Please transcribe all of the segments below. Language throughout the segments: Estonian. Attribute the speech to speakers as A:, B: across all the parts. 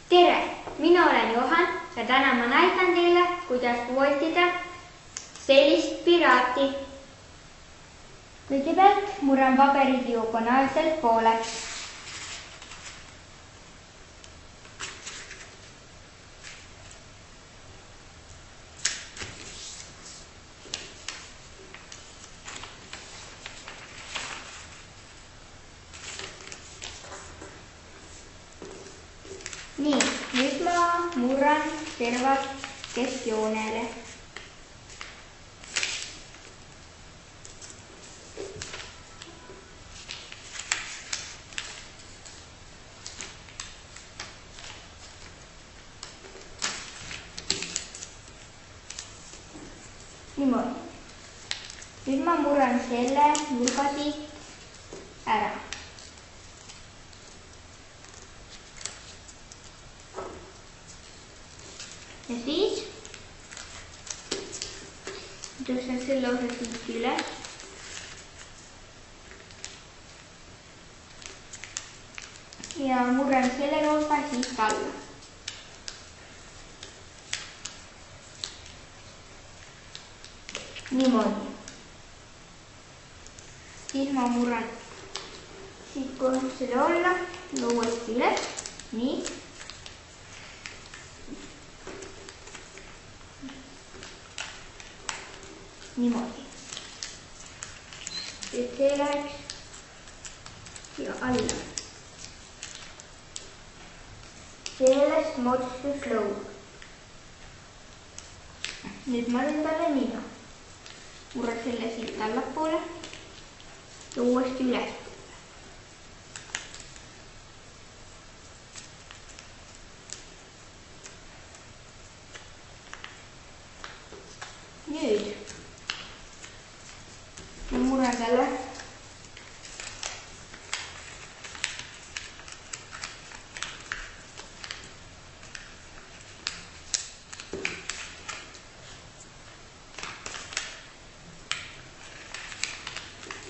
A: Tere! Mina olen Johan ja täna ma näitan teile, kuidas vooltida sellist piraati. Kõigepealt murran paberi diagonaalselt pooleks. Nii, nüüd ma murran servad keskjoonele. Niimoodi. Nüüd ma murran selle nurga siit ära. Ja siis tõstan selle osa siit üles. Ja murran selle nurga siit alla. Niimoodi. Siis ma murran siit kohe selle alla ja uuesti üles. Nii. Niimoodi. Et see läheks ja alla. Sellest moodustus lõug. Nüüd ma teen talle nina. Murran selle siit allapoole ja uuesti üles. Nüüd ma murran talle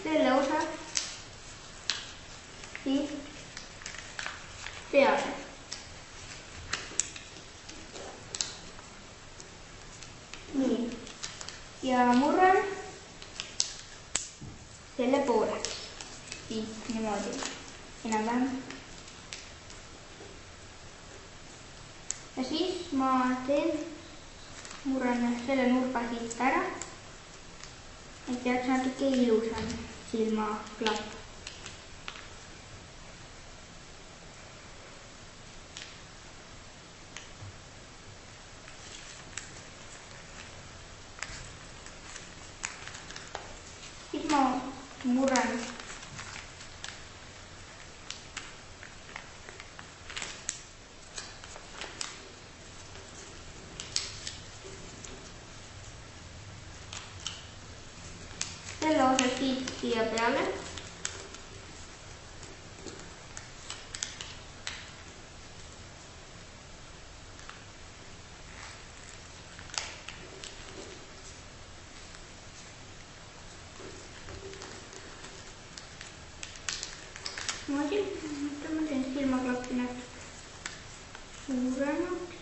A: selle osa siit peale. Nii. Ja murran selle pooleks. Siit niimoodi. Enam-vähem. Ja siis ma murran selle nurga siit ära. Et jääks natuke ilusam silmaklapp. Siis ma murran selle osa siit siia peale. Niimoodi, nüüd ma teen silmaklappi natuke suuremaks.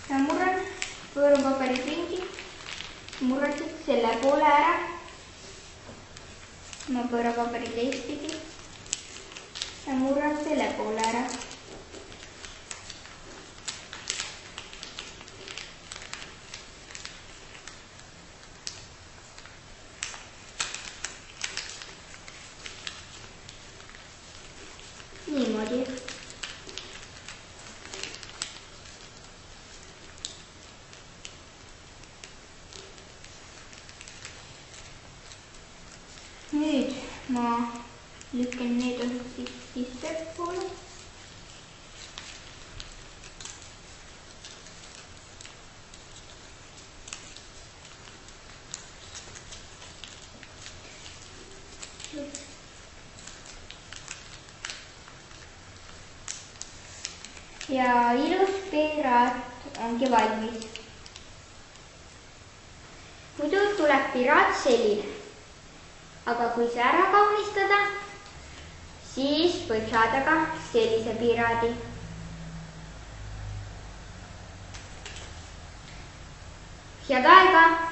A: Ja murran pööran paberit ringi, murran siit selle poole ära. Ma pööran paberit teistpidi ja murran selle poole ära. Niimoodi. Nüüd ma lükkan need osad siit sisse poole. ja ilus piraat ongi valmis. Muidu tuleb piraat selline, aga kui see ära kaunistada, siis võib saada ka sellise piraadi. Head aega!